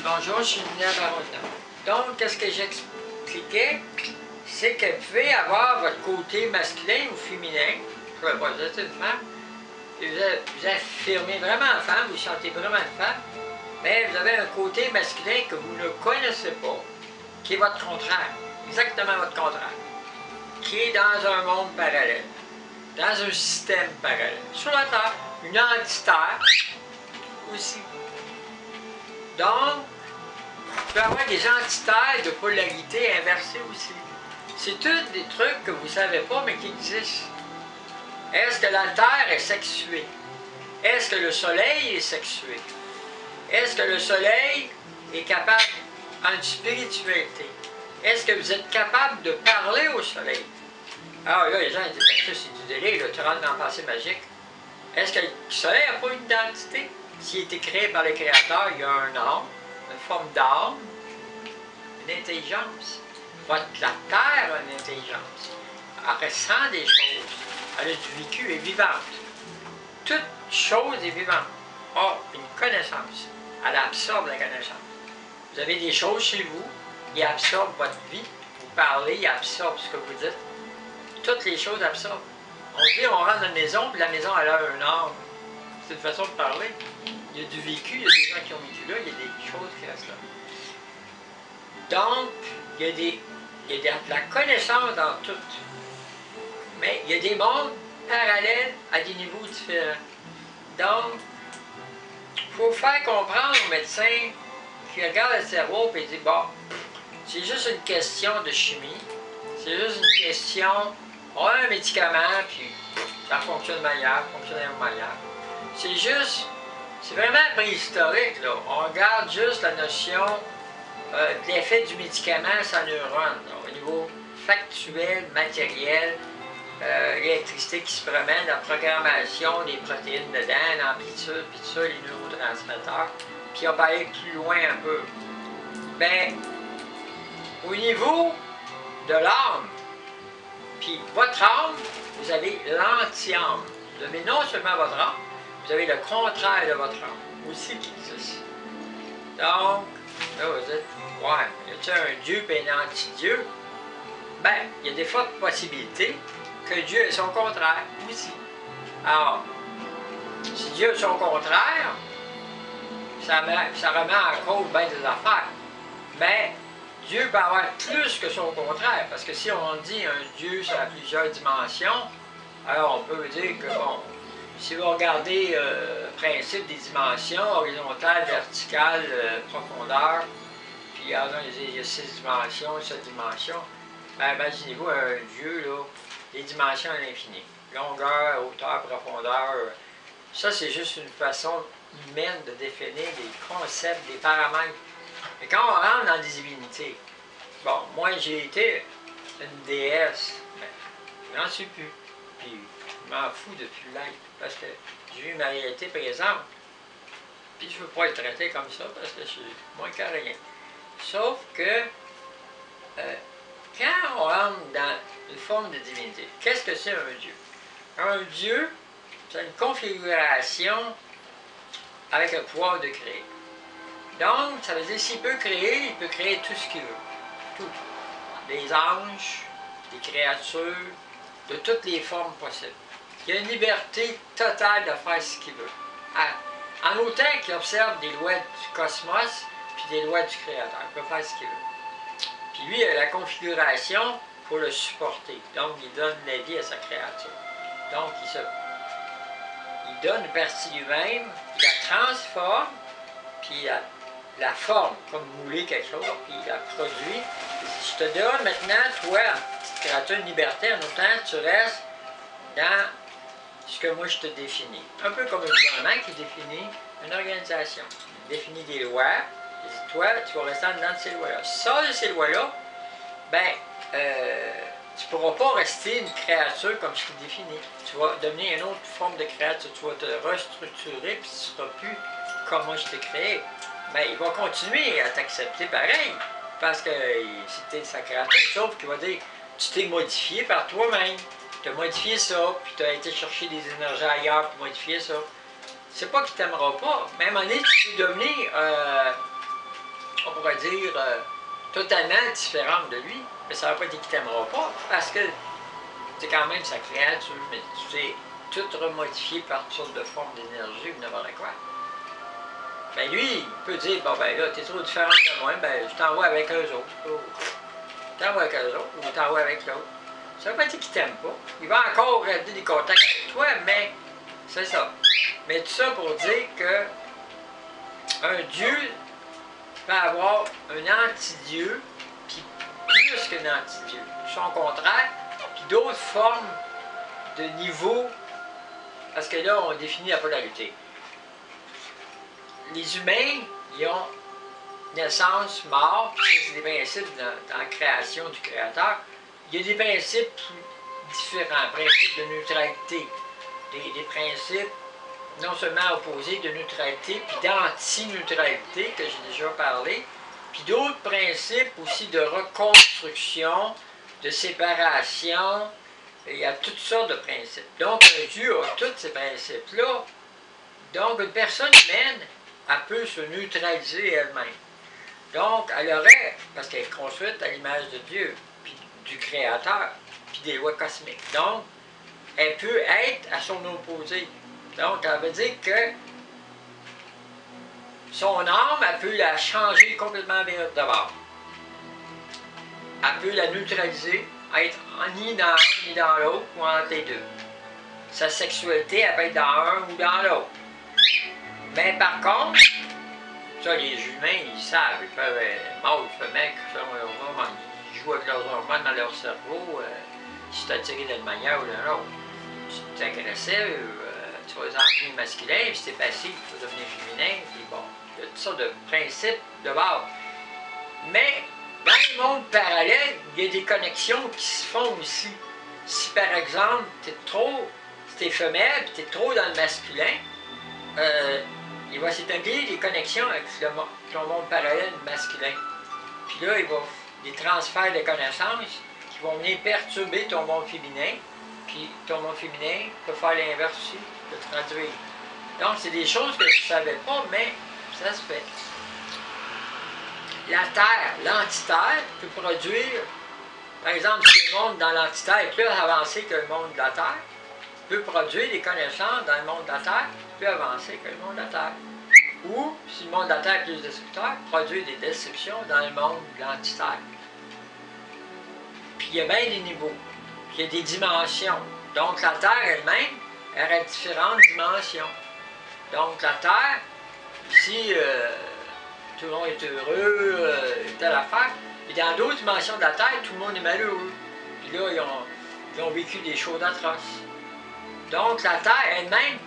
Bonjour, je suis Julien Baronneau. Donc, qu'est-ce que j'expliquais? C'est que vous pouvez avoir votre côté masculin ou féminin, je ne sais pas, vous êtes une femme, et vous affirmez vraiment femme, vous sentez vraiment une femme, mais vous avez un côté masculin que vous ne connaissez pas, qui est votre contraire, exactement votre contraire, qui est dans un monde parallèle, dans un système parallèle, sur la Terre, une anti-Terre aussi. Donc, il peut y avoir des antithèses de polarité inversée aussi. C'est tous des trucs que vous ne savez pas, mais qui existent. Est-ce que la Terre est sexuée? Est-ce que le Soleil est sexué? Est-ce que le Soleil est capable en spiritualité? Est-ce que vous êtes capable de parler au Soleil? Alors là, les gens disent, ça c'est du délire, là, tu rentres dans le passé magique. Est-ce que le Soleil n'a pas une identité? S'il a été créé par le Créateur, il y a un âme, une forme d'âme, une intelligence. La Terre a une intelligence. Elle ressent des choses. Elle a du vécu, elle est vivante. Toute chose est vivante. A une connaissance. Elle absorbe la connaissance. Vous avez des choses chez vous, ils absorbent votre vie. Vous parlez, ils absorbent ce que vous dites. Toutes les choses absorbent. On dit, on rentre dans une maison, puis la maison, elle a un âme. C'est une façon de parler. Il y a du vécu, il y a des gens qui ont vécu là, il y a des choses qui restent là. Donc, il y a de la connaissance dans tout. Mais il y a des mondes parallèles à des niveaux différents. Donc, il faut faire comprendre aux médecins qui regardent le cerveau et disent, bon, c'est juste une question de chimie, c'est juste une question, on a un médicament, puis ça fonctionne de manière, fonctionne de manière. C'est juste, c'est vraiment préhistorique, là. On regarde juste la notion de l'effet du médicament sur la neurone, là, au niveau factuel, matériel, l'électricité qui se promène, la programmation des protéines dedans, l'amplitude, puis tout ça, les neurotransmetteurs. Puis on va aller plus loin un peu. Ben, au niveau de l'âme, puis votre âme, vous avez l'anti-âme. Vous avez non seulement votre âme, vous avez le contraire de votre âme aussi qui existe. Donc, là vous dites, ouais, y a-t-il un Dieu et un anti-Dieu? Ben, il y a des fortes possibilités que Dieu est son contraire aussi. Alors, si Dieu est son contraire, ça remet en cause bien des affaires. Mais Dieu peut avoir plus que son contraire, parce que si on dit un Dieu sur plusieurs dimensions, alors on peut dire que, bon, si vous regardez le principe des dimensions, horizontale, verticale, profondeur, puis il y a 6 dimensions, 7 dimensions, ben, imaginez-vous un Dieu, là, les dimensions à l'infini. Longueur, hauteur, profondeur. Ça, c'est juste une façon humaine de définir des concepts, des paramètres. Et quand on rentre dans des divinités, bon, moi j'ai été une déesse, mais je n'en suis plus. Puis je m'en fous de plus l'être, parce que j'ai eu ma réalité présente. Puis je ne veux pas être traité comme ça, parce que je suis moins que rien. Sauf que quand on rentre dans une forme de divinité, qu'est-ce que c'est un Dieu? Un Dieu, c'est une configuration avec le pouvoir de créer. Donc, ça veut dire s'il peut créer, il peut créer tout ce qu'il veut. Tout. Des anges, des créatures, de toutes les formes possibles. Il y a une liberté totale de faire ce qu'il veut. En autant qu'il observe des lois du cosmos, puis des lois du Créateur. Il peut faire ce qu'il veut. Puis lui, la configuration, il faut le supporter. Donc, il donne la vie à sa créature. Donc, il donne une partie de lui-même, il la transforme, puis la forme, comme mouler quelque chose, puis il la produit. Je te donne maintenant, toi, petite créature, une liberté, en autant tu restes dans ce que moi je te définis. Un peu comme un gouvernement qui définit une organisation. Il définit des lois, il dit, toi, tu vas rester dedans de ces lois-là. Si tu sors de ces lois-là, ben, tu ne pourras pas rester une créature comme je t'ai défini. Tu vas devenir une autre forme de créature. Tu vas te restructurer, puis tu ne seras plus comme moi je t'ai créé. Mais il va continuer à t'accepter pareil, parce que c'était sa créature, sauf qu'il va dire, tu t'es modifié par toi-même. Tu as modifié ça, puis tu as été chercher des énergies ailleurs pour modifier ça. C'est pas qu'il t'aimera pas, mais à un moment donné, tu peux devenir on pourrait dire, totalement différente de lui, mais ça ne veut pas dire qu'il ne t'aimera pas, parce que c'est quand même sa créature, mais tu sais, tout remodifié par toutes sortes de formes d'énergie ou n'importe quoi. Ben lui, il peut dire, bon ben là, t'es trop différente de moi, ben je t'envoie avec eux autres. Je t'envoie avec eux autres, ou je t'envoie avec l'autre. Ça veut pas dire qu'il t'aime pas. Il va encore garder des contacts avec toi, mais c'est ça. Mais tout ça pour dire que un Dieu peut avoir un anti-Dieu, puis plus qu'un anti-Dieu. Son contraire, puis d'autres formes de niveau, parce que là, on définit la polarité. Les humains, ils ont naissance, mort, puis c'est des principes dans la création du Créateur. Il y a des principes différents, principes de neutralité, des principes non seulement opposés de neutralité, puis d'anti-neutralité, que j'ai déjà parlé, puis d'autres principes aussi de reconstruction, de séparation. Il y a toutes sortes de principes. Donc, un Dieu a tous ces principes-là. Donc, une personne humaine, elle peut se neutraliser elle-même. Donc, elle aurait, parce qu'elle est construite à l'image de Dieu, puis du Créateur, puis des lois cosmiques. Donc, elle peut être à son opposé. Donc, elle veut dire que son âme, elle peut la changer complètement d'abord. Elle peut la neutraliser, être ni dans un ni dans l'autre, ou entre les deux. Sa sexualité, elle peut être dans un ou dans l'autre. Mais par contre, ça, les humains, ils savent, ils peuvent être mâles, femelles, selon leurs hormones. Ils jouent avec leurs hormones dans leur cerveau, si tu es attiré d'une manière ou d'une autre. Si tu es agressif, tu vas devenir masculin, puis si tu es passif, tu vas devenir féminin, puis bon, il y a toutes sortes de principes de base. Mais, dans le monde parallèle, il y a des connexions qui se font aussi. Si par exemple, tu es femelle, puis tu es trop dans le masculin, il va s'établir des connexions avec ton monde parallèle masculin. Puis là, il va des transferts de connaissances qui vont venir perturber ton monde féminin. Puis ton monde féminin peut faire l'inverse aussi, peut traduire. Donc, c'est des choses que je ne savais pas, mais ça se fait. La Terre, l'antiterre, peut produire, par exemple, si le monde dans l'antiterre est plus avancé que le monde de la Terre, peut produire des connaissances dans le monde de la Terre plus avancées que le monde de la Terre. Ou, si le monde de la Terre est plus destructeur, produire des destructions dans le monde de l'antiterre. Puis il y a bien des niveaux, puis il y a des dimensions. Donc la Terre elle-même, elle a différentes dimensions. Donc la Terre, ici, tout le monde est heureux, telle affaire. Et dans d'autres dimensions de la Terre, tout le monde est malheureux. Puis là, ils ont vécu des choses atroces. Donc la Terre elle-même